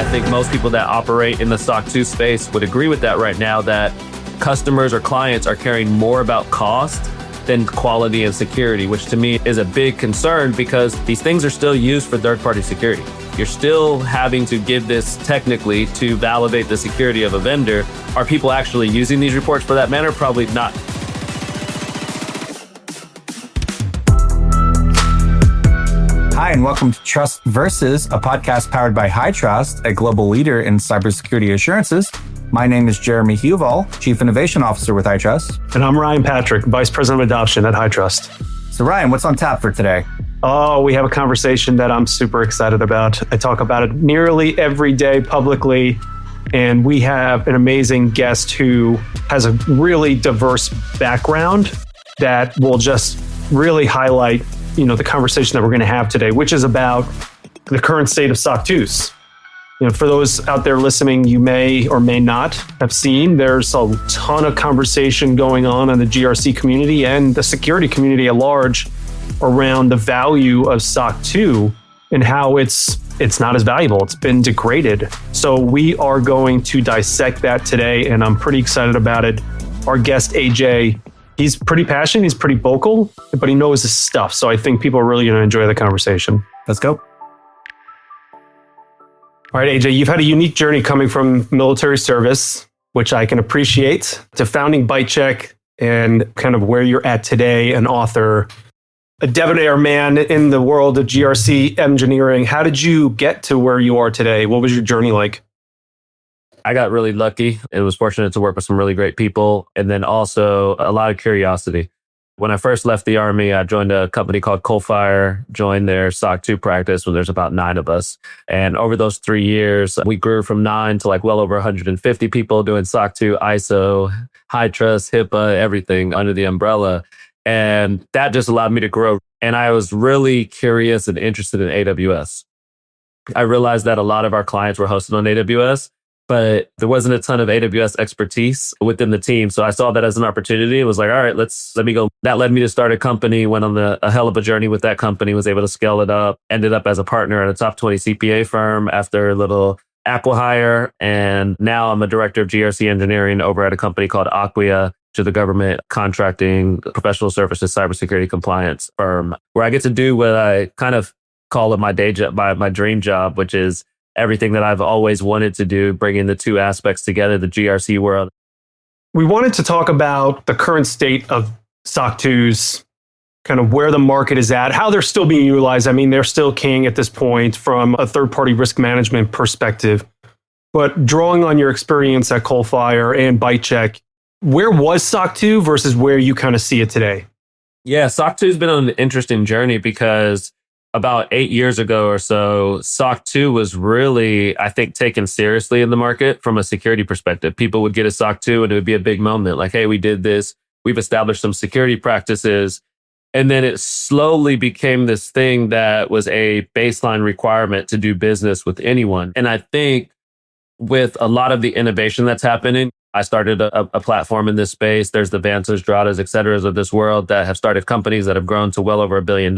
think most people that operate in the SOC 2 space would agree with that right now, that customers or clients are caring more about cost than quality and security, which to me is a big concern because these things are still used for third-party security. You're still having to give this technically to validate the security of a vendor. Are people actually using these reports for that matter? Probably not. Hi, and welcome to Trust Versus, a podcast powered by HITRUST, a global leader in cybersecurity assurances. My name is Jeremy Huval, Chief Innovation Officer with HITRUST. And I'm Ryan Patrick, Vice President of Adoption at HITRUST. So Ryan, what's on tap for today? Oh, we have a conversation that I'm super excited about. I talk about it nearly every day publicly, and we have an amazing guest who has a really diverse background that will just really highlight the conversation that we're going to have today, which is about the current state of SOC 2s. For those out there listening, you may or may not have seen, there's a ton of conversation going on in the GRC community and the security community at large around the value of SOC 2 and how it's not as valuable. It's been degraded. So we are going to dissect that today, and I'm pretty excited about it. Our guest, AJ, he's pretty passionate, he's pretty vocal, but he knows his stuff. So I think people are really going to enjoy the conversation. Let's go. All right, AJ, you've had a unique journey coming from military service, which I can appreciate, to founding BiteCheck and kind of where you're at today, an author, a debonair man in the world of GRC engineering. How did you get to where you are today? What was your journey like? I got really lucky and was fortunate to work with some really great people. And then also a lot of curiosity. When I first left the Army, I joined a company called Coalfire, joined their SOC 2 practice where there's about 9 of us. And over those 3 years, we grew from 9 to well over 150 people doing SOC 2, ISO, HITRUST, HIPAA, everything under the umbrella. And that just allowed me to grow. And I was really curious and interested in AWS. I realized that a lot of our clients were hosted on AWS, but there wasn't a ton of AWS expertise within the team. So I saw that as an opportunity. It was like, all right, let me go. That led me to start a company, went on a hell of a journey with that company, was able to scale it up, ended up as a partner at a top 20 CPA firm after a little acqui-hire. And now I'm a director of GRC engineering over at a company called Acquia, to the government contracting professional services cybersecurity compliance firm, where I get to do what I kind of call it my day job, my dream job, which is everything that I've always wanted to do, bringing the two aspects together, the GRC world. We wanted to talk about the current state of SOC 2s, kind of where the market is at, how they're still being utilized. I mean, they're still king at this point from a third-party risk management perspective. But drawing on your experience at Coalfire and BiteCheck, where was SOC 2 versus where you kind of see it today? Yeah, SOC 2 has been on an interesting journey because about 8 years ago or so, SOC 2 was really, I think, taken seriously in the market from a security perspective. People would get a SOC 2 and it would be a big moment. Like, hey, we did this. We've established some security practices. And then it slowly became this thing that was a baseline requirement to do business with anyone. And I think with a lot of the innovation that's happening, I started a platform in this space. There's the Vantas, Dradas, et cetera, of this world that have started companies that have grown to well over $1 billion.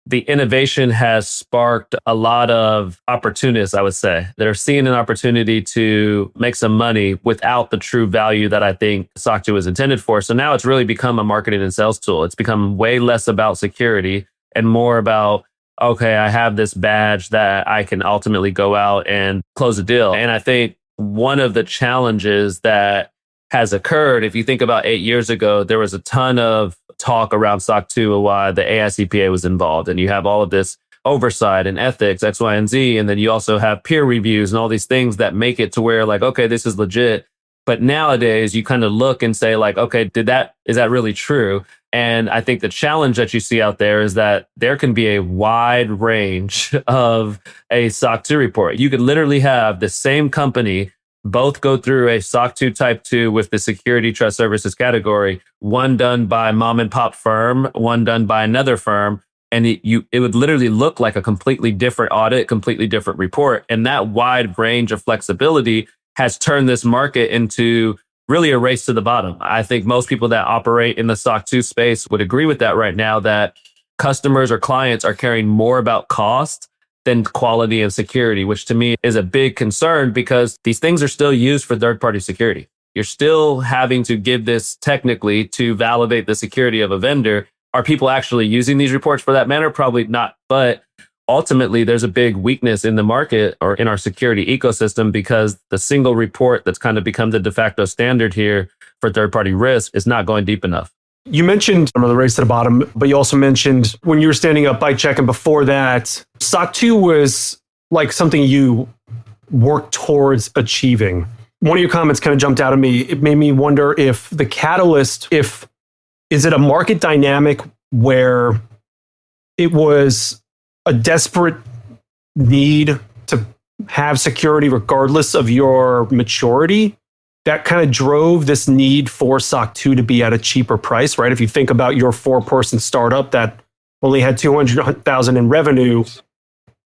The innovation has sparked a lot of opportunists, I would say, that are seeing an opportunity to make some money without the true value that I think SOC 2 is intended for. So now it's really become a marketing and sales tool. It's become way less about security and more about, okay, I have this badge that I can ultimately go out and close a deal. And I think one of the challenges that has occurred, if you think about 8 years ago, there was a ton of talk around SOC 2 why the AICPA was involved. And you have all of this oversight and ethics, X, Y, and Z. And then you also have peer reviews and all these things that make it to where okay, this is legit. But nowadays you kind of look and say okay, is that really true? And I think the challenge that you see out there is that there can be a wide range of a SOC 2 report. You could literally have the same company both go through a SOC 2 Type 2 with the security trust services category, one done by mom and pop firm, one done by another firm. And it would literally look like a completely different audit, completely different report. And that wide range of flexibility has turned this market into really a race to the bottom. I think most people that operate in the SOC 2 space would agree with that right now, that customers or clients are caring more about cost than quality and security, which to me is a big concern because these things are still used for third-party security. You're still having to give this technically to validate the security of a vendor. Are people actually using these reports for that matter? Probably not. But ultimately, there's a big weakness in the market or in our security ecosystem because the single report that's kind of become the de facto standard here for third-party risk is not going deep enough. You mentioned some of the race to the bottom, but you also mentioned when you were standing up by check and before that, SOC 2 was like something you worked towards achieving. One of your comments kind of jumped out at me. It made me wonder if the catalyst, is it a market dynamic where it was a desperate need to have security regardless of your maturity that kind of drove this need for SOC 2 to be at a cheaper price, right? If you think about your 4-person startup that only had 200,000 in revenue,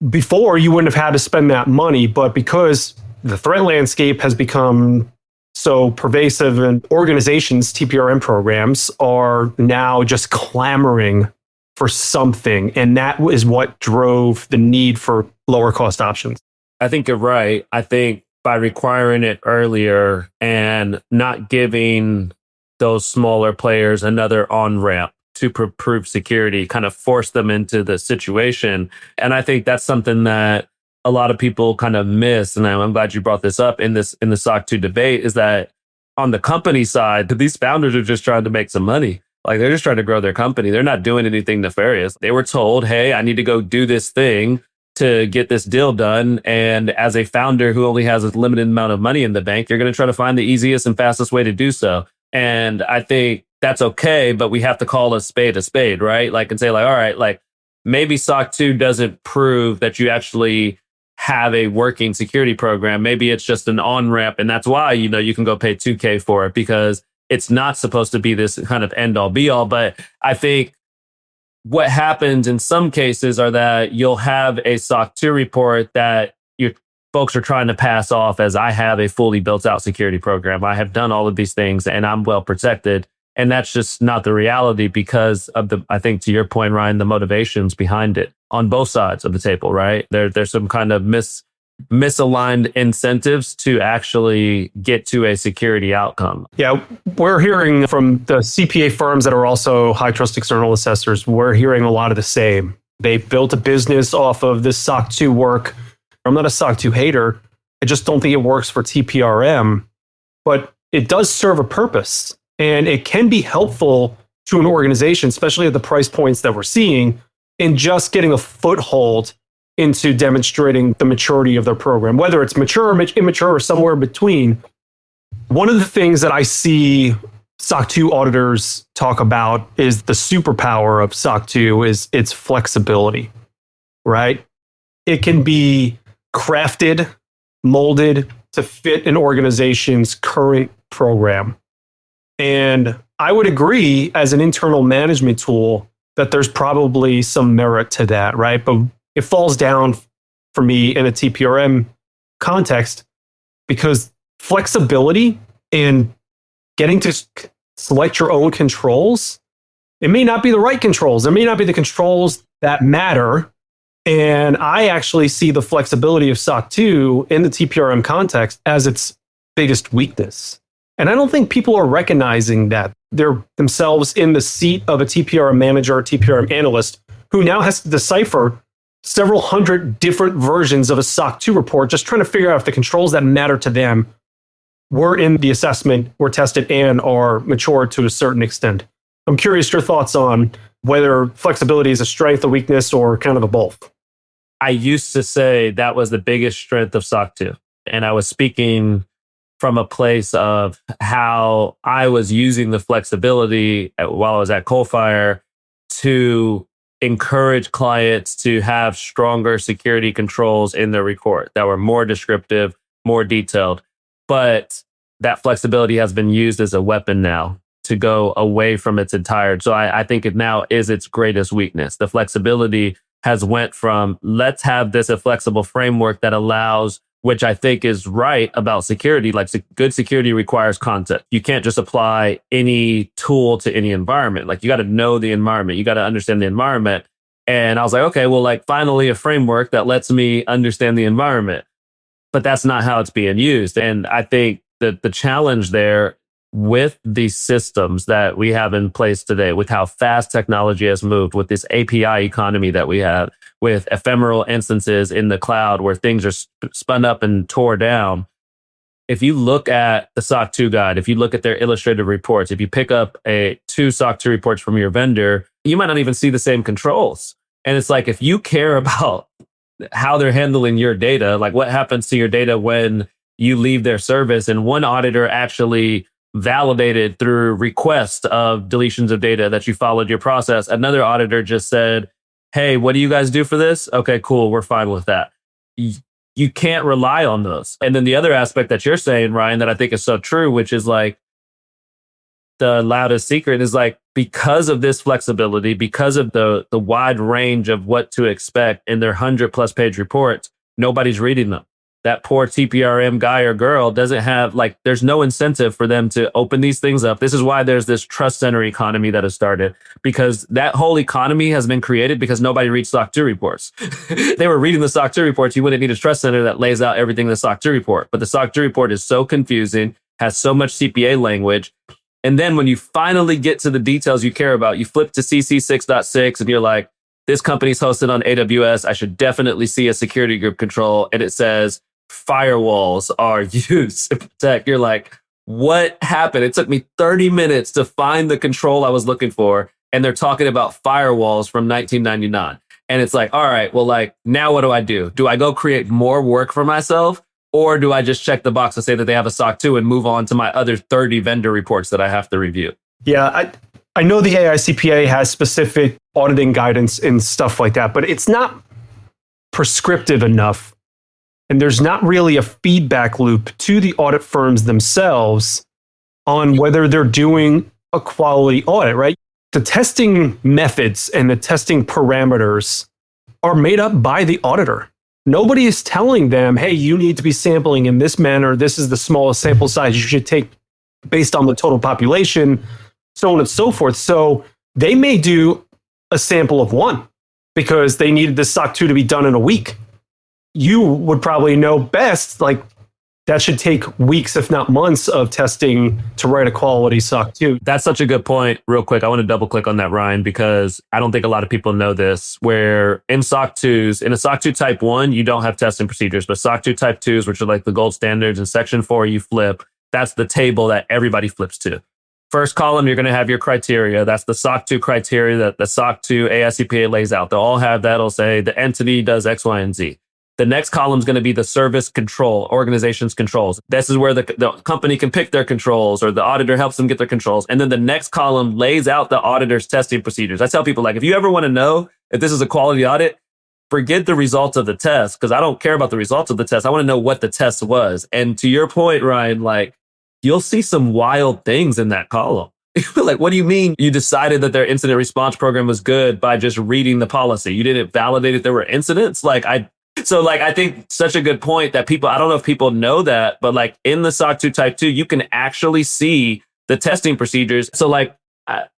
before you wouldn't have had to spend that money, but because the threat landscape has become so pervasive and organizations, TPRM programs are now just clamoring for something. And that is what drove the need for lower cost options. I think you're right. I think by requiring it earlier and not giving those smaller players another on-ramp to prove security, kind of force them into the situation. And I think that's something that a lot of people kind of miss. And I'm glad you brought this up in the SOC 2 debate, is that on the company side, these founders are just trying to make some money. Like they're just trying to grow their company. They're not doing anything nefarious. They were told, hey, I need to go do this thing to get this deal done. And as a founder who only has a limited amount of money in the bank, you're going to try to find the easiest and fastest way to do so. And I think that's okay, but we have to call a spade, right? Like, and say like, all right, like maybe SOC 2 doesn't prove that you actually have a working security program. Maybe it's just an on-ramp. And that's why, you can go pay $2,000 for it because it's not supposed to be this kind of end all be all. But I think what happens in some cases are that you'll have a SOC 2 report that your folks are trying to pass off as I have a fully built out security program. I have done all of these things and I'm well protected. And that's just not the reality because of I think to your point, Ryan, the motivations behind it on both sides of the table, right? There's some kind of misaligned incentives to actually get to a security outcome. Yeah, we're hearing from the CPA firms that are also HITRUST external assessors, we're hearing a lot of the same. They built a business off of this SOC 2 work. I'm not a SOC 2 hater. I just don't think it works for TPRM, but it does serve a purpose. And it can be helpful to an organization, especially at the price points that we're seeing, in just getting a foothold into demonstrating the maturity of their program, whether it's mature or immature or somewhere in between. One of the things that I see SOC 2 auditors talk about is the superpower of SOC 2 is its flexibility, right? It can be crafted, molded to fit an organization's current program. And I would agree as an internal management tool that there's probably some merit to that, right? But it falls down for me in a TPRM context because flexibility and getting to select your own controls, it may not be the right controls. It may not be the controls that matter. And I actually see the flexibility of SOC 2 in the TPRM context as its biggest weakness. And I don't think people are recognizing that. They're themselves in the seat of a TPRM manager or TPRM analyst who now has to decipher several hundred different versions of a SOC 2 report, just trying to figure out if the controls that matter to them were in the assessment, were tested, and are matured to a certain extent. I'm curious your thoughts on whether flexibility is a strength, a weakness, or kind of a both. I used to say that was the biggest strength of SOC 2. And I was speaking from a place of how I was using the flexibility while I was at Coalfire to encourage clients to have stronger security controls in their report that were more descriptive, more detailed. But that flexibility has been used as a weapon now to go away from its entire. So I think it now is its greatest weakness. The flexibility has went from let's have this a flexible framework that allows, which I think is right about security. Like good security requires context. You can't just apply any tool to any environment. Like you got to know the environment. You got to understand the environment. And I was like, okay, well, like finally a framework that lets me understand the environment. But that's not how it's being used. And I think that the challenge there with these systems that we have in place today, with how fast technology has moved, with this API economy that we have, with ephemeral instances in the cloud where things are spun up and tore down. If you look at the SOC 2 guide, if you look at their illustrated reports, if you pick up two SOC 2 reports from your vendor, you might not even see the same controls. And it's like, if you care about how they're handling your data, like what happens to your data when you leave their service, and one auditor actually validated through request of deletions of data that you followed your process. Another auditor just said, hey, what do you guys do for this? Okay, cool. We're fine with that. You can't rely on those. And then the other aspect that you're saying, Ryan, that I think is so true, which is like the loudest secret is like, because of this flexibility, because of the wide range of what to expect in their 100+ page reports, nobody's reading them. That poor TPRM guy or girl doesn't have, like, there's no incentive for them to open these things up. This is why there's this trust center economy that has started, because that whole economy has been created because nobody reads SOC 2 reports. They were reading the SOC 2 reports. You wouldn't need a trust center that lays out everything in the SOC 2 report. But the SOC 2 report is so confusing, has so much CPA language. And then when you finally get to the details you care about, you flip to CC 6.6 and you're like, this company's hosted on AWS. I should definitely see a security group control. And it says, firewalls are used to protect. You're like, what happened? It took me 30 minutes to find the control I was looking for. And they're talking about firewalls from 1999. And it's like, all right, well, like, now what do? Do I go create more work for myself? Or do I just check the box and say that they have a SOC 2 and move on to my other 30 vendor reports that I have to review? Yeah, I know the AICPA has specific auditing guidance and stuff like that, but it's not prescriptive enough. And there's not really a feedback loop to the audit firms themselves on whether they're doing a quality audit, right? The testing methods and the testing parameters are made up by the auditor. Nobody is telling them, hey, you need to be sampling in this manner. This is the smallest sample size you should take based on the total population, so on and so forth. So they may do a sample of one because they needed the SOC 2 to be done in a week. You would probably know best, like that should take weeks, if not months of testing to write a quality SOC 2. That's such a good point. Real quick, I want to double click on that, Ryan, because I don't think a lot of people know this, where in SOC 2s, in a SOC 2 type 1, you don't have testing procedures, but SOC 2 type 2s, which are like the gold standards, in section 4, you flip. That's the table that everybody flips to. First column, you're going to have your criteria. That's the SOC 2 criteria that the SOC 2 AICPA lays out. They'll all have that. It'll say the entity does X, Y, and Z. The next column is going to be the service control, organization's controls. This is where the company can pick their controls, or the auditor helps them get their controls. And then the next column lays out the auditor's testing procedures. I tell people, like, if you ever want to know if this is a quality audit, forget the results of the test, because I don't care about the results of the test. I want to know what the test was. And to your point, Ryan, like, you'll see some wild things in that column. Like, what do you mean you decided that their incident response program was good by just reading the policy? You didn't validate if there were incidents? So I think such a good point that people, I don't know if people know that, but like in the SOC 2 type 2, you can actually see the testing procedures. So like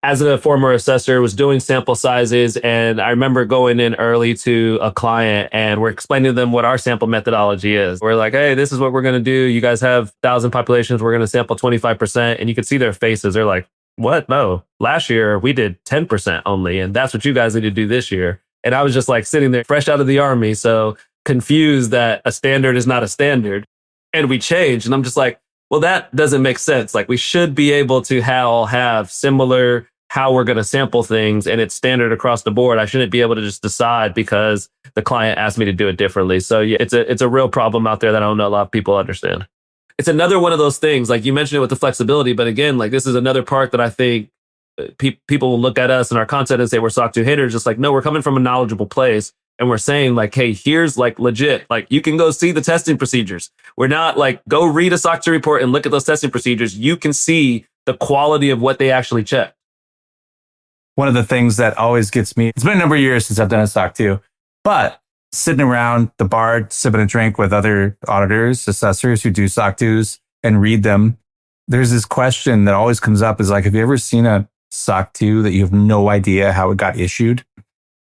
as a former assessor, was doing sample sizes, and I remember going in early to a client and we're explaining to them what our sample methodology is. We're like, hey, this is what we're going to do. You guys have 1,000 populations. We're going to sample 25%. And you can see their faces. They're like, what? No, last year we did 10% only. And that's what you guys need to do this year. And I was just like sitting there fresh out of the army. So confused that a standard is not a standard, and we changed. And I'm just like, well, that doesn't make sense. Like, we should be able to have similar how we're going to sample things, and it's standard across the board. I shouldn't be able to just decide because the client asked me to do it differently. So yeah, it's a real problem out there that I don't know a lot of people understand. It's another one of those things, like you mentioned it with the flexibility, but again, like this is another part that I think people will look at us and our content and say we're SOC 2 haters. Just like, no, we're coming from a knowledgeable place. And we're saying like, hey, here's like legit, like you can go see the testing procedures. We're not like, go read a SOC 2 report and look at those testing procedures. You can see the quality of what they actually check. One of the things that always gets me, it's been a number of years since I've done a SOC 2, but sitting around the bar, sipping a drink with other auditors, assessors who do SOC 2s and read them, there's this question that always comes up is like, have you ever seen a SOC 2 that you have no idea how it got issued?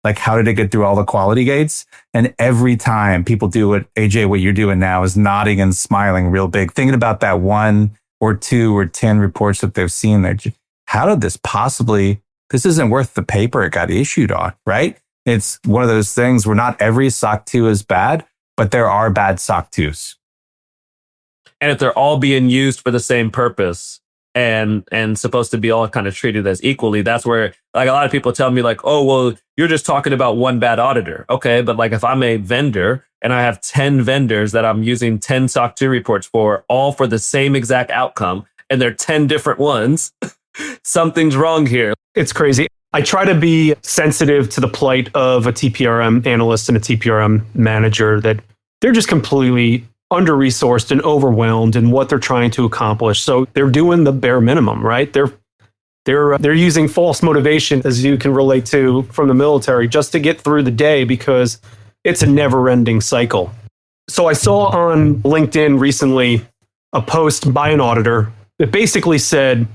Like, how did it get through all the quality gates? And every time people do what AJ, what you're doing now is nodding and smiling real big, thinking about that 1 or 2 or 10 reports that they've seen there. How did this possibly, this isn't worth the paper it got issued on, right? It's one of those things where not every SOC 2 is bad, but there are bad SOC 2s. And if they're all being used for the same purpose and supposed to be all kind of treated as equally, that's where like a lot of people tell me like, oh, well, you're just talking about one bad auditor. Okay, but like if I'm a vendor and I have 10 vendors that I'm using 10 SOC 2 reports for, all for the same exact outcome, and they're 10 different ones, something's wrong here. It's crazy. I try to be sensitive to the plight of a TPRM analyst and a TPRM manager that they're just completely under-resourced and overwhelmed in what they're trying to accomplish. So they're doing the bare minimum, right? They're using false motivation, as you can relate to from the military, just to get through the day because it's a never-ending cycle. So I saw on LinkedIn recently a post by an auditor that basically said,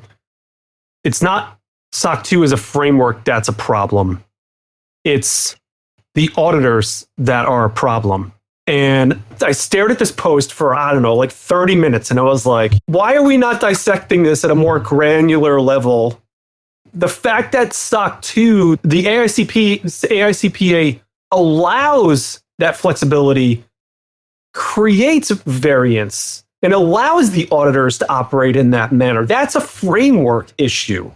it's not SOC 2 as a framework that's a problem. It's the auditors that are a problem. And I stared at this post for, I don't know, like 30 minutes. And I was like, why are we not dissecting this at a more granular level? The fact that SOC 2, the AICPA allows that flexibility, creates variance, and allows the auditors to operate in that manner. That's a framework issue.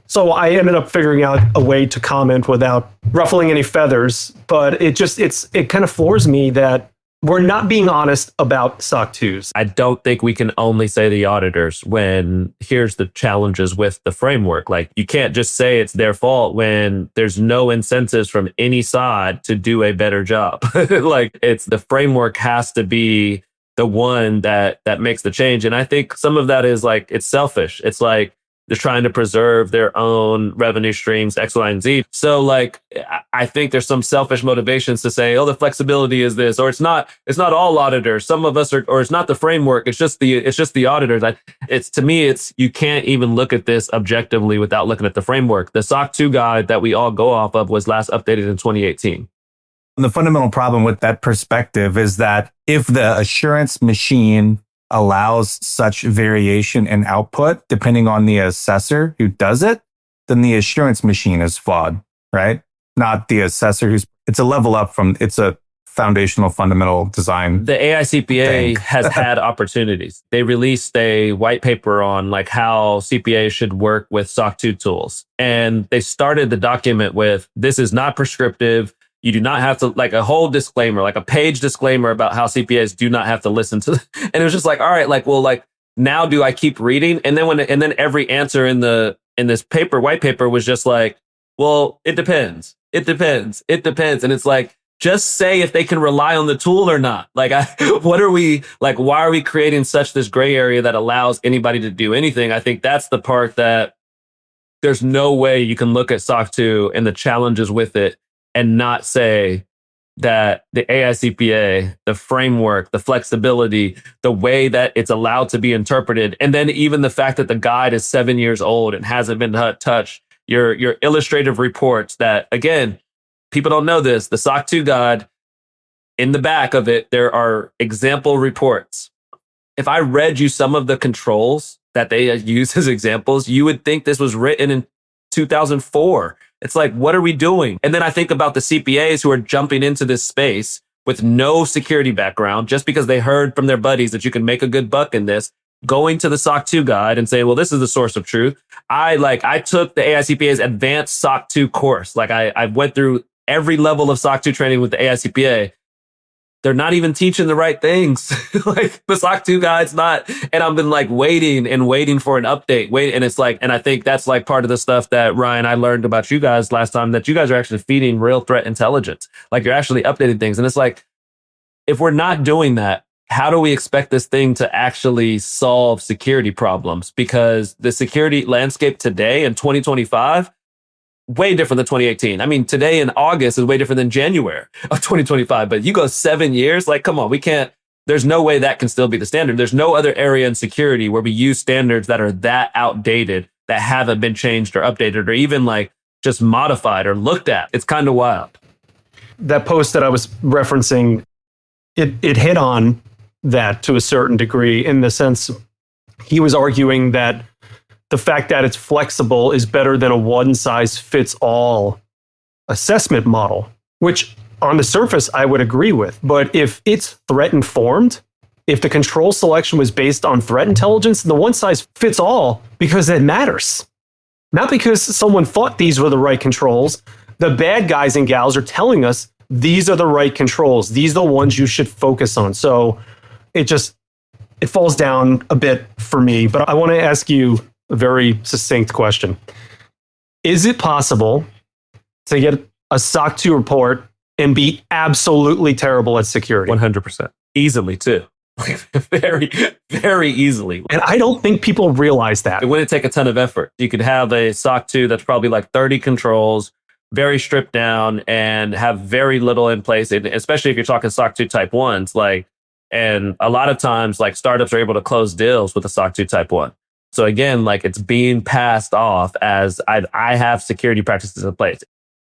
So I ended up figuring out a way to comment without ruffling any feathers, but it kind of floors me that we're not being honest about SOC 2s. I don't think we can only say the auditors when here's the challenges with the framework. Like you can't just say it's their fault when there's no incentives from any side to do a better job. Like it's the framework has to be the one that makes the change. And I think some of that is like, it's selfish. It's like, they're trying to preserve their own revenue streams, X, Y, and Z. So like, I think there's some selfish motivations to say, oh, the flexibility is this, or it's not all auditors. Some of us are, or it's not the framework. It's just the auditors. To me, you can't even look at this objectively without looking at the framework. The SOC 2 guide that we all go off of was last updated in 2018. The fundamental problem with that perspective is that if the assurance machine allows such variation in output, depending on the assessor who does it, then the assurance machine is flawed, right? Not the assessor it's a level up from, it's a foundational fundamental design. The AICPA has had opportunities. They released a white paper on like how CPA should work with SOC 2 tools. And they started the document with, this is not prescriptive. You do not have to, like a whole disclaimer, like a page disclaimer about how CPAs do not have to listen to. And it was just like, all right, like, well, like now do I keep reading? And then every answer in this white paper was just like, well, it depends. It depends. It depends. And it's like, just say if they can rely on the tool or not. Like, why are we creating such this gray area that allows anybody to do anything? I think that's the part that there's no way you can look at SOC 2 and the challenges with it and not say that the AICPA, the framework, the flexibility, the way that it's allowed to be interpreted, and then even the fact that the guide is 7 years old and hasn't been touched, your illustrative reports that, again, people don't know this, the SOC 2 guide, in the back of it, there are example reports. If I read you some of the controls that they use as examples, you would think this was written in 2004. It's like, what are we doing? And then I think about the CPAs who are jumping into this space with no security background just because they heard from their buddies that you can make a good buck in this, going to the SOC 2 guide and say, well, this is the source of truth. I took the AICPA's advanced SOC 2 course. Like I went through every level of SOC 2 training with the AICPA. They're not even teaching the right things. Like the SOC 2 guide's not. And I've been like waiting for an update. And it's like, and I think that's like part of the stuff that Ryan, I learned about you guys last time, that you guys are actually feeding real threat intelligence. Like you're actually updating things. And it's like, if we're not doing that, how do we expect this thing to actually solve security problems? Because the security landscape today in 2025, way different than 2018. I mean, today in August is way different than January of 2025. But you go 7 years, like, come on, we can't, there's no way that can still be the standard. There's no other area in security where we use standards that are that outdated, that haven't been changed or updated, or even like just modified or looked at. It's kind of wild. That post that I was referencing, it hit on that to a certain degree, in the sense he was arguing that the fact that it's flexible is better than a one-size-fits-all assessment model, which on the surface I would agree with. But if it's threat-informed, if the control selection was based on threat intelligence, the one-size-fits-all, because it matters. Not because someone thought these were the right controls. The bad guys and gals are telling us these are the right controls. These are the ones you should focus on. So it falls down a bit for me. But I want to ask you a very succinct question. Is it possible to get a SOC 2 report and be absolutely terrible at security? 100%. Easily, too. Very, very easily. And I don't think people realize that. It wouldn't take a ton of effort. You could have a SOC 2 that's probably like 30 controls, very stripped down, and have very little in place, and especially if you're talking SOC 2 type 1s. And a lot of times, startups are able to close deals with a SOC 2 type 1. So again, it's being passed off as I have security practices in place.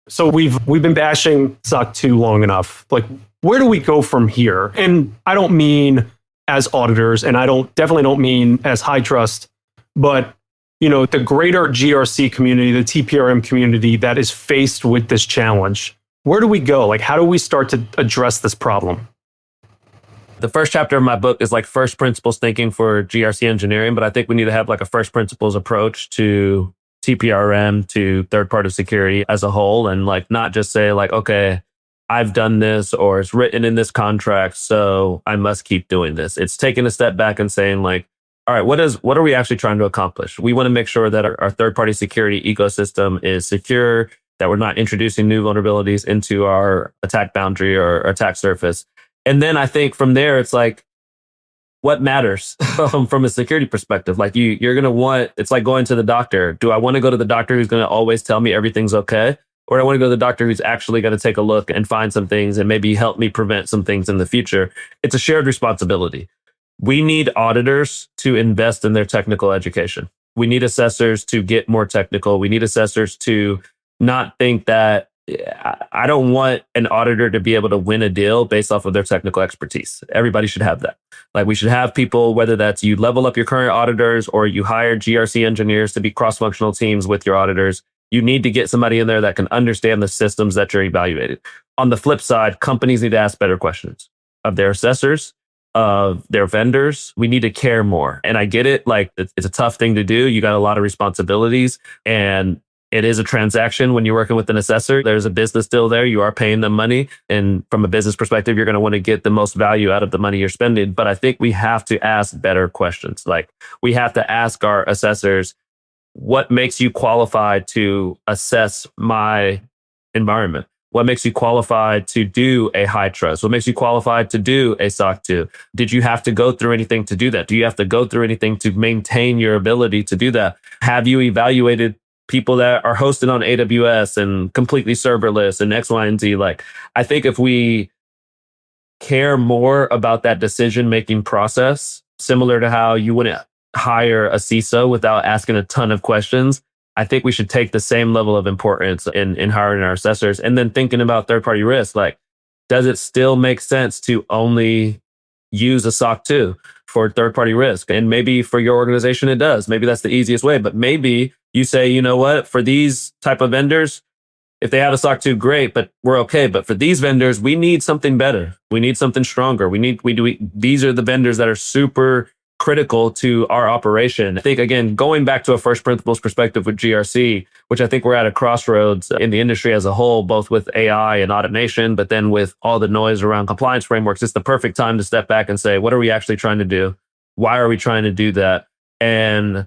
So we've been bashing SOC 2 long enough. Where do we go from here? And I don't mean as auditors, and I definitely don't mean as HITRUST, but the greater GRC community, the TPRM community that is faced with this challenge. Where do we go? How do we start to address this problem? The first chapter of my book is first principles thinking for GRC engineering, but I think we need to have a first principles approach to TPRM, to third-party security as a whole, and not just say okay, I've done this, or it's written in this contract, so I must keep doing this. It's taking a step back and saying all right, what are we actually trying to accomplish? We want to make sure that our third-party security ecosystem is secure, that we're not introducing new vulnerabilities into our attack boundary or attack surface. And then I think from there, it's what matters from a security perspective? You're going to want, it's like going to the doctor. Do I want to go to the doctor who's going to always tell me everything's okay? Or do I want to go to the doctor who's actually going to take a look and find some things and maybe help me prevent some things in the future? It's a shared responsibility. We need auditors to invest in their technical education. We need assessors to get more technical. We need assessors to not think that I don't want an auditor to be able to win a deal based off of their technical expertise. Everybody should have that. We should have people, whether that's you level up your current auditors or you hire GRC engineers to be cross-functional teams with your auditors. You need to get somebody in there that can understand the systems that you're evaluating. On the flip side, companies need to ask better questions of their assessors, of their vendors. We need to care more. And I get it. It's a tough thing to do. You got a lot of responsibilities, and it is a transaction when you're working with an assessor. There's a business deal there. You are paying them money. And from a business perspective, you're going to want to get the most value out of the money you're spending. But I think we have to ask better questions. We have to ask our assessors, what makes you qualified to assess my environment? What makes you qualified to do a HITRUST? What makes you qualified to do a SOC 2? Did you have to go through anything to do that? Do you have to go through anything to maintain your ability to do that? Have you evaluated people that are hosted on AWS and completely serverless and X, Y, and Z? I think if we care more about that decision-making process, similar to how you wouldn't hire a CISO without asking a ton of questions, I think we should take the same level of importance in hiring our assessors. And then thinking about third-party risk, does it still make sense to only use a SOC 2 for third-party risk? And maybe for your organization, it does. Maybe that's the easiest way. But maybe you say, you know what, for these type of vendors, if they have a SOC 2, great, but we're okay. But for these vendors, we need something better. We need something stronger. These are the vendors that are super critical to our operation. I think, again, going back to a first principles perspective with GRC, which I think we're at a crossroads in the industry as a whole, both with AI and automation, but then with all the noise around compliance frameworks, it's the perfect time to step back and say, what are we actually trying to do? Why are we trying to do that? And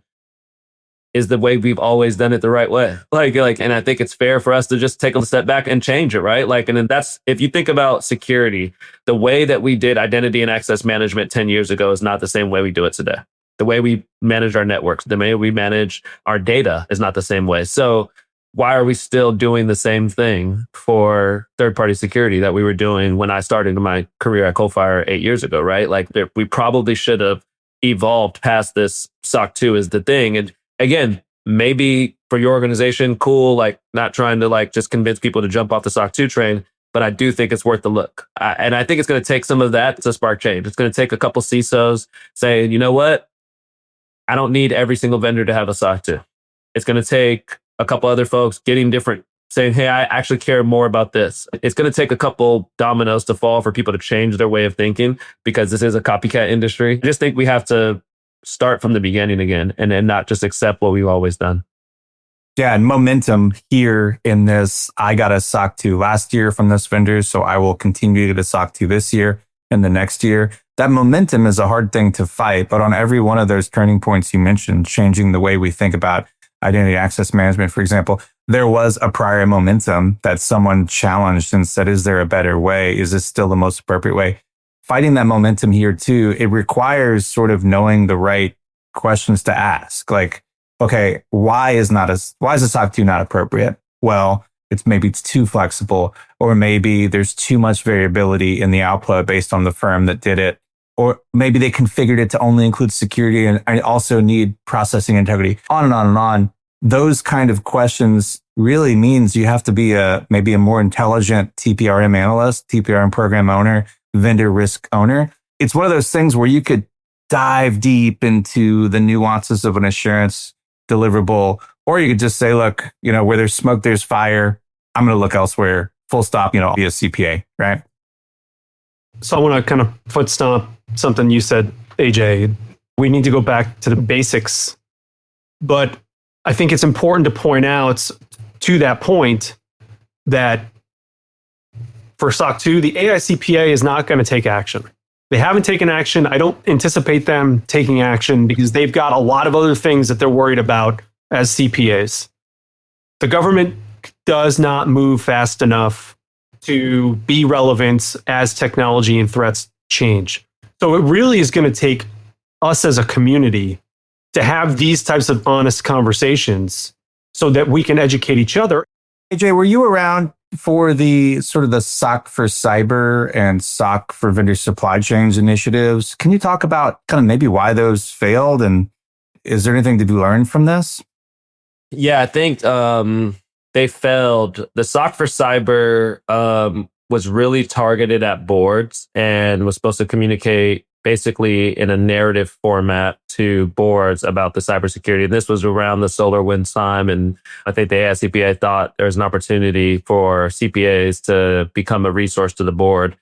is the way we've always done it the right way? And I think it's fair for us to just take a step back and change it, right? And then that's, if you think about security, the way that we did identity and access management 10 years ago is not the same way we do it today. The way we manage our networks, the way we manage our data is not the same way. So why are we still doing the same thing for third-party security that we were doing when I started my career at Coalfire 8 years ago, right? We probably should have evolved past this SOC 2 is the thing. And again, maybe for your organization, cool, like not trying to like just convince people to jump off the SOC 2 train, but I do think it's worth the look. And I think it's going to take some of that to spark change. It's going to take a couple CISOs saying, you know what? I don't need every single vendor to have a SOC 2. It's going to take a couple other folks getting different, saying, hey, I actually care more about this. It's going to take a couple dominoes to fall for people to change their way of thinking, because this is a copycat industry. I just think we have to start from the beginning again and then not just accept what we've always done. Yeah, and momentum here in this, I got a SOC 2 last year from this vendor, so I will continue to get a SOC 2 this year and the next year. That momentum is a hard thing to fight, but on every one of those turning points you mentioned, changing the way we think about identity access management, for example, there was a prior momentum that someone challenged and said, is there a better way? Is this still the most appropriate way? Fighting that momentum here too, it requires sort of knowing the right questions to ask. Like, okay, why is a SOC 2 not appropriate? Well, maybe it's too flexible, or maybe there's too much variability in the output based on the firm that did it. Or maybe they configured it to only include security and I also need processing integrity, on and on and on. Those kind of questions really means you have to be maybe a more intelligent TPRM analyst, TPRM program owner, vendor risk owner. It's one of those things where you could dive deep into the nuances of an assurance deliverable, or you could just say, look, where there's smoke, there's fire. I'm going to look elsewhere. Full stop, be a CPA, right? So I want to kind of foot stomp something you said, AJ. We need to go back to the basics. But I think it's important to point out to that point that for SOC 2, the AICPA is not going to take action. They haven't taken action. I don't anticipate them taking action because they've got a lot of other things that they're worried about as CPAs. The government does not move fast enough to be relevant as technology and threats change. So it really is going to take us as a community to have these types of honest conversations so that we can educate each other. AJ, were you around for the sort of the SOC for cyber and SOC for vendor supply chains initiatives? Can you talk about kind of maybe why those failed, and is there anything to be learned from this? Yeah, I think they failed. The SOC for cyber was really targeted at boards and was supposed to communicate basically in a narrative format to boards about the cybersecurity. And this was around the SolarWinds time. And I think the AICPA thought there was an opportunity for CPAs to become a resource to the board.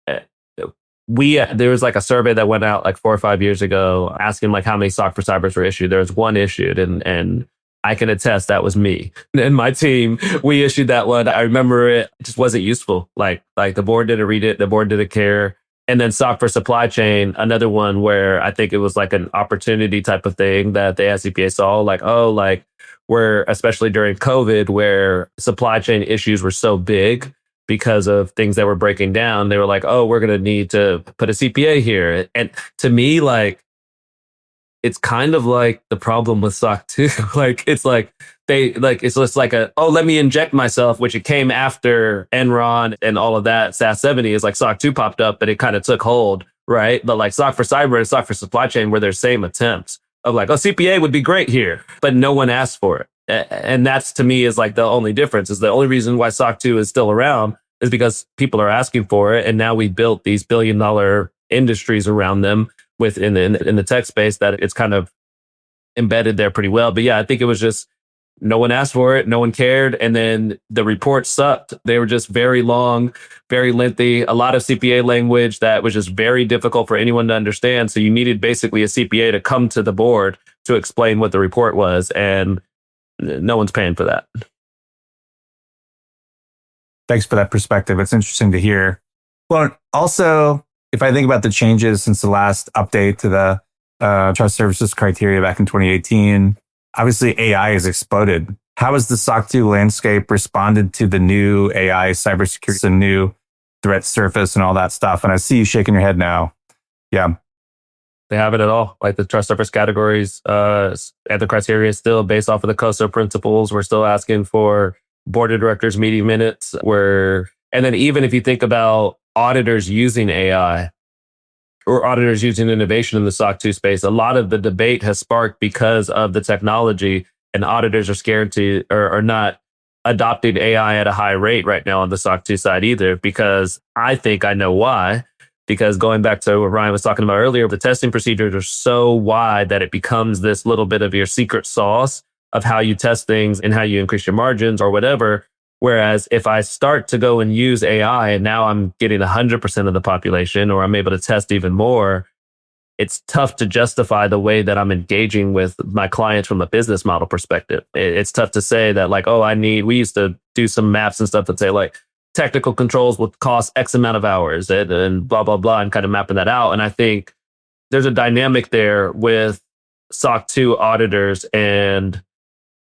There was like a survey that went out like 4 or 5 years ago asking like how many SOC for cybers were issued. There was one issued, and I can attest that was me and my team. We issued that one. I remember it just wasn't useful. Like the board didn't read it. The board didn't care. And then SOC for supply chain, another one where I think it was like an opportunity type of thing that the SCPA saw, where especially during COVID, where supply chain issues were so big because of things that were breaking down, they were like, oh, we're going to need to put a CPA here. And to me, it's kind of like the problem with SOC 2. It's just like let me inject myself, which it came after Enron and all of that. SAS 70 is like SOC 2 popped up, but it kind of took hold, right? But like SOC for cyber and SOC for supply chain were their same attempts of like, CPA would be great here, but no one asked for it. And that's to me is like the only difference. Is the only reason why SOC 2 is still around is because people are asking for it. And now we built these billion-dollar industries around them within in the tech space that it's kind of embedded there pretty well. But yeah, I think it was just no one asked for it, no one cared, and then the reports sucked. They were just very long, very lengthy, a lot of CPA language that was just very difficult for anyone to understand. So you needed basically a CPA to come to the board to explain what the report was, and no one's paying for that. Thanks for that perspective. It's interesting to hear. Well, also, if I think about the changes since the last update to the trust services criteria back in 2018, obviously AI has exploded. How has the SOC 2 landscape responded to the new AI cybersecurity, the new threat surface and all that stuff? And I see you shaking your head now. Yeah. They have it at all. Like the trust surface categories and the criteria is still based off of the COSO principles. We're still asking for board of directors meeting minutes and then even if you think about auditors using AI or auditors using innovation in the SOC 2 space, a lot of the debate has sparked because of the technology And auditors are scared to, or are not adopting AI at a high rate right now on the SOC 2 side either, because I think I know why. Because going back to what Ryan was talking about earlier, the testing procedures are so wide that it becomes this little bit of your secret sauce of how you test things and how you increase your margins or whatever. Whereas if I start to go and use AI and now I'm getting 100% of the population, or I'm able to test even more, it's tough to justify the way that I'm engaging with my clients from a business model perspective. It's tough to say that like, oh, we used to do some maps and stuff that say like technical controls would cost X amount of hours and blah, blah, blah, and kind of mapping that out. And I think there's a dynamic there with SOC 2 auditors and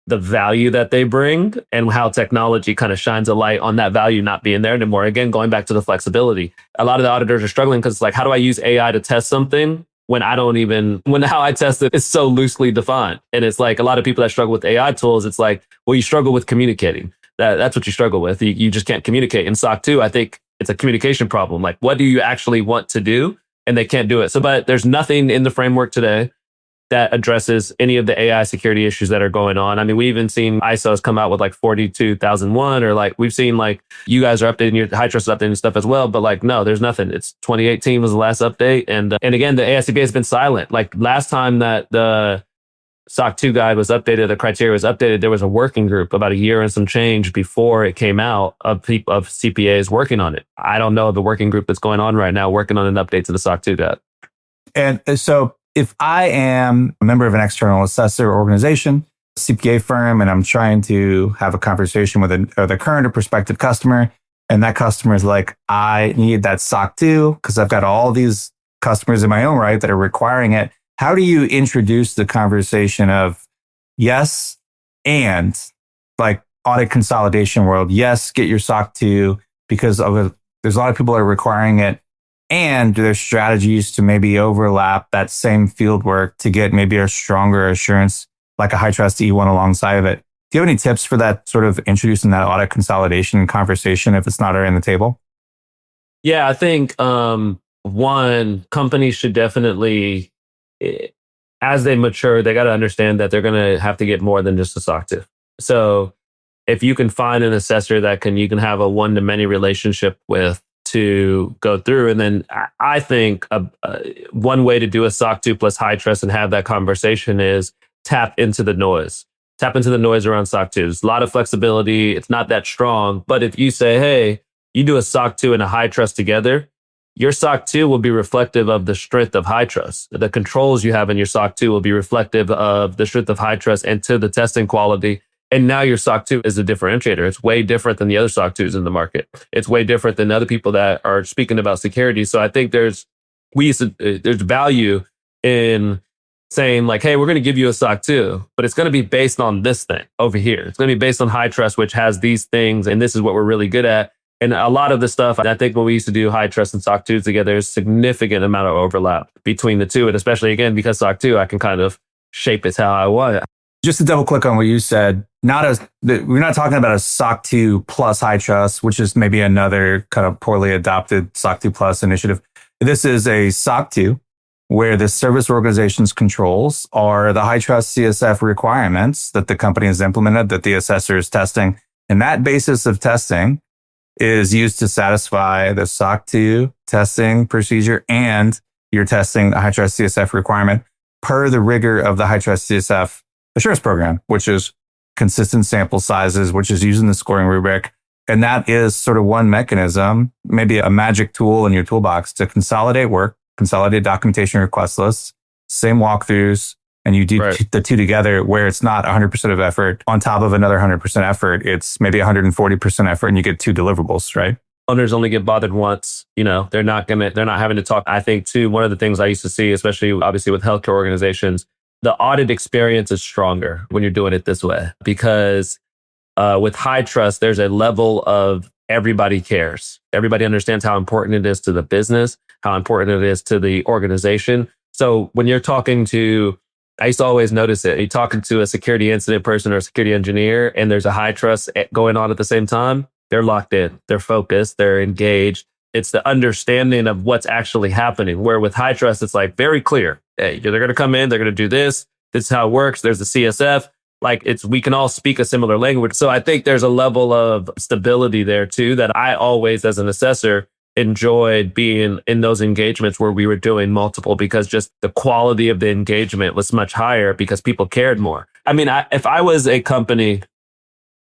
the value that they bring and how technology kind of shines a light on that value not being there anymore. Again, going back to the flexibility, a lot of the auditors are struggling because it's like, how do I use AI to test something when how I test it is so loosely defined? And it's like a lot of people that struggle with AI tools, it's like, well, you struggle with communicating. That's what you struggle with. You just can't communicate. In SOC 2, I think it's a communication problem. Like, what do you actually want to do? And they can't do it. So, but there's nothing in the framework today that addresses any of the AI security issues that are going on. I mean, we even seen ISOs come out with like 42001, or like we've seen like you guys are updating your HITRUST updating stuff as well. But like, no, there's nothing. It's 2018 was the last update. And again, the AICPA has been silent. Like last time that the SOC 2 guide was updated, the criteria was updated, there was a working group about a year and some change before it came out of CPAs working on it. I don't know of the working group that's going on right now working on an update to the SOC 2 guide. And so if I am a member of an external assessor organization, CPA firm, and I'm trying to have a conversation with the current or prospective customer, and that customer is like, I need that SOC 2 because I've got all these customers in my own right that are requiring it. How do you introduce the conversation of yes, and like audit consolidation world, yes, get your SOC 2 because there's a lot of people that are requiring it. And there's strategies to maybe overlap that same field work to get maybe a stronger assurance like a HITRUST E1 alongside of it. Do you have any tips for that sort of introducing that audit consolidation conversation if it's not already on the table? Yeah, I think one, companies should definitely, as they mature, they got to understand that they're going to have to get more than just a SOC 2. So if you can find an assessor that you can have a one-to-many relationship with, to go through. And then I think one way to do a SOC 2 plus HITRUST and have that conversation is tap into the noise. Tap into the noise around SOC 2. There's a lot of flexibility. It's not that strong. But if you say, hey, you do a SOC 2 and a HITRUST together, your SOC 2 will be reflective of the strength of HITRUST. The controls you have in your SOC 2 will be reflective of the strength of HITRUST and to the testing quality. And now your SOC 2 is a differentiator. It's way different than the other SOC 2s in the market. It's way different than other people that are speaking about security. So I think there's value in saying like, hey, we're going to give you a SOC 2, but it's going to be based on this thing over here. It's going to be based on HITRUST, which has these things, and this is what we're really good at. And a lot of the stuff, I think when we used to do HITRUST and SOC 2s together, there's a significant amount of overlap between the two. And especially, again, because SOC 2, I can kind of shape it how I want. Just to double click on what you said, we're not talking about a SOC 2 plus HITRUST, which is maybe another kind of poorly adopted SOC 2 plus initiative. This is a SOC 2 where the service organization's controls are the HITRUST CSF requirements that the company has implemented, that the assessor is testing. And that basis of testing is used to satisfy the SOC 2 testing procedure, and you're testing the HITRUST CSF requirement per the rigor of the HITRUST CSF assurance program, which is consistent sample sizes, which is using the scoring rubric. And that is sort of one mechanism, maybe a magic tool in your toolbox to consolidate work, consolidate documentation request lists, same walkthroughs, and you do the two together where it's not 100% of effort on top of another 100% effort. It's maybe 140% effort and you get two deliverables, right? Owners only get bothered once. They're not having to talk. I think too, one of the things I used to see, especially obviously with healthcare organizations, the audit experience is stronger when you're doing it this way, because with HITRUST, there's a level of everybody cares. Everybody understands how important it is to the business, how important it is to the organization. So when you're talking to, I used to always notice it, you're talking to a security incident person or a security engineer, and there's a HITRUST going on at the same time, they're locked in, they're focused, they're engaged. It's the understanding of what's actually happening. Where with HITRUST, it's like very clear. Hey, they're going to come in, they're going to do this. This is how it works. There's the CSF. like we can all speak a similar language. So I think there's a level of stability there too that I always, as an assessor, enjoyed being in those engagements where we were doing multiple, because just the quality of the engagement was much higher because people cared more. I mean, if I was a company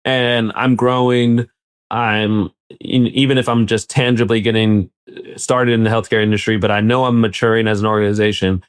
and I'm growing, even if I'm just tangibly getting started in the healthcare industry, but I know I'm maturing as an organization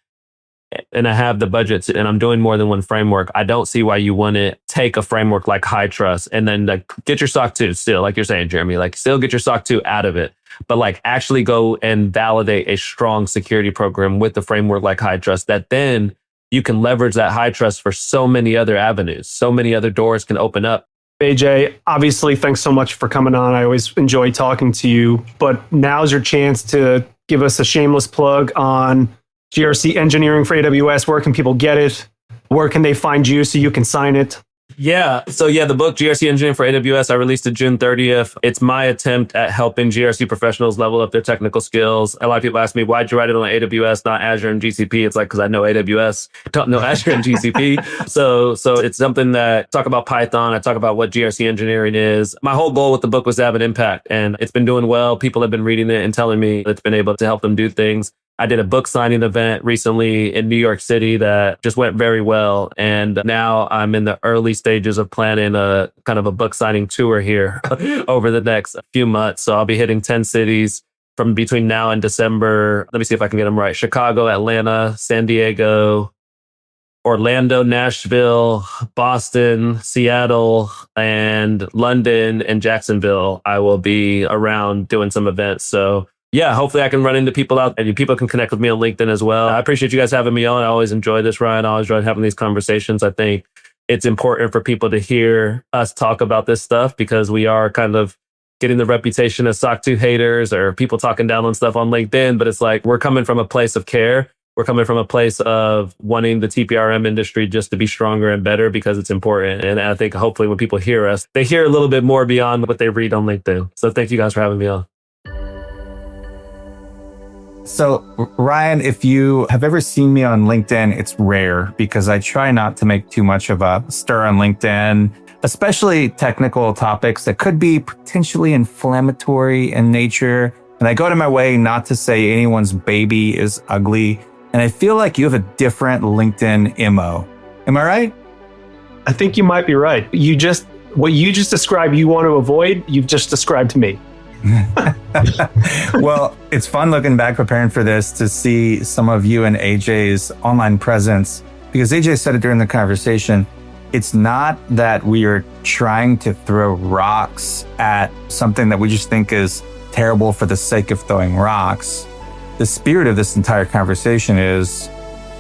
and I have the budgets and I'm doing more than one framework, I don't see why you wouldn't take a framework like HITRUST and then like get your SOC 2 still, like you're saying, Jeremy, like still get your SOC 2 out of it, but like actually go and validate a strong security program with the framework like HITRUST that then you can leverage that HITRUST for so many other avenues. So many other doors can open up. AJ, obviously, thanks so much for coming on. I always enjoy talking to you, but now's your chance to give us a shameless plug on GRC engineering for AWS. Where can people get it? Where can they find you so you can sign it? Yeah. So yeah, the book GRC Engineering for AWS, I released it June 30th. It's my attempt at helping GRC professionals level up their technical skills. A lot of people ask me, why'd you write it on AWS, not Azure and GCP? It's like, because I know AWS, don't know Azure and GCP. So it's something that I talk about Python. I talk about what GRC engineering is. My whole goal with the book was to have an impact, and it's been doing well. People have been reading it and telling me it's been able to help them do things. I did a book signing event recently in New York City that just went very well. And now I'm in the early stages of planning a kind of a book signing tour here over the next few months. So I'll be hitting 10 cities from between now and December. Let me see if I can get them right. Chicago, Atlanta, San Diego, Orlando, Nashville, Boston, Seattle, and London and Jacksonville. I will be around doing some events. So yeah, hopefully I can run into people out and people can connect with me on LinkedIn as well. I appreciate you guys having me on. I always enjoy this, Ryan. I always enjoy having these conversations. I think it's important for people to hear us talk about this stuff because we are kind of getting the reputation as SOC 2 haters or people talking down on stuff on LinkedIn. But it's like we're coming from a place of care. We're coming from a place of wanting the TPRM industry just to be stronger and better because it's important. And I think hopefully when people hear us, they hear a little bit more beyond what they read on LinkedIn. So thank you guys for having me on. So, Ryan, if you have ever seen me on LinkedIn, it's rare because I try not to make too much of a stir on LinkedIn, especially technical topics that could be potentially inflammatory in nature. And I go to my way not to say anyone's baby is ugly. And I feel like you have a different LinkedIn MO. Am I right? I think you might be right. What you just described you want to avoid, you've just described to me. Well, it's fun looking back preparing for this to see some of you and AJ's online presence, because AJ said it during the conversation. It's not that we are trying to throw rocks at something that we just think is terrible for the sake of throwing rocks. The spirit of this entire conversation is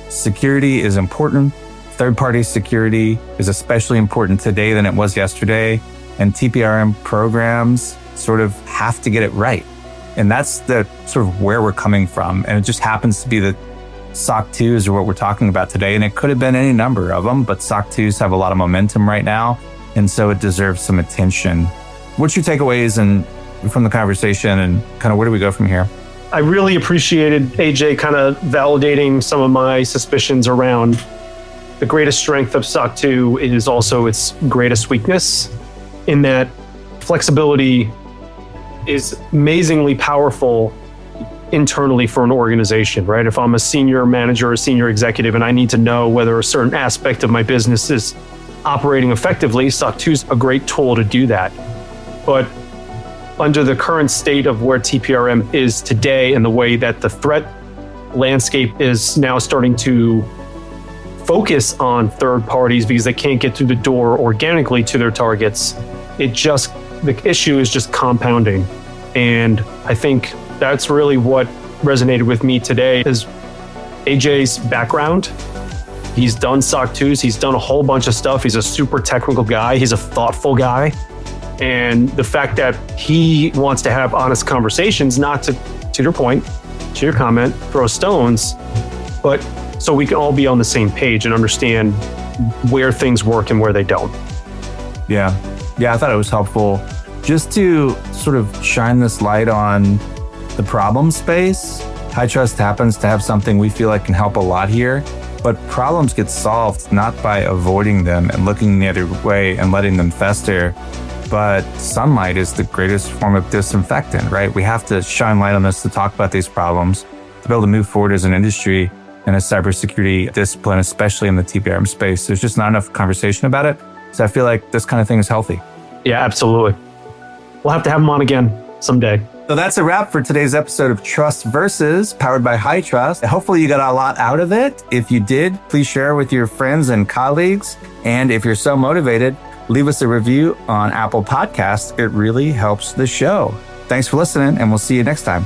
security is important. Third-party security is especially important today than it was yesterday. And TPRM programs sort of have to get it right. And that's the sort of where we're coming from. And it just happens to be that SOC 2s are what we're talking about today. And it could have been any number of them, but SOC 2s have a lot of momentum right now. And so it deserves some attention. What's your takeaways from the conversation and kind of where do we go from here? I really appreciated AJ kind of validating some of my suspicions around the greatest strength of SOC 2 is also its greatest weakness, in that flexibility is amazingly powerful internally for an organization, right? If I'm a senior manager or a senior executive and I need to know whether a certain aspect of my business is operating effectively, SOC 2 is a great tool to do that. But under the current state of where TPRM is today and the way that the threat landscape is now starting to focus on third parties because they can't get through the door organically to their targets, the issue is just compounding. And I think that's really what resonated with me today is AJ's background. He's done SOC 2s. He's done a whole bunch of stuff. He's a super technical guy. He's a thoughtful guy. And the fact that he wants to have honest conversations, not to your point, to your comment, throw stones, but so we can all be on the same page and understand where things work and where they don't. Yeah, I thought it was helpful just to sort of shine this light on the problem space. HITRUST happens to have something we feel like can help a lot here. But problems get solved not by avoiding them and looking the other way and letting them fester, but sunlight is the greatest form of disinfectant, right? We have to shine light on this to talk about these problems, to be able to move forward as an industry and a cybersecurity discipline, especially in the TPRM space. There's just not enough conversation about it. So I feel like this kind of thing is healthy. Yeah, absolutely. We'll have to have them on again someday. So that's a wrap for today's episode of Trust Versus, powered by HITRUST. Hopefully you got a lot out of it. If you did, please share with your friends and colleagues. And if you're so motivated, leave us a review on Apple Podcasts. It really helps the show. Thanks for listening, and we'll see you next time.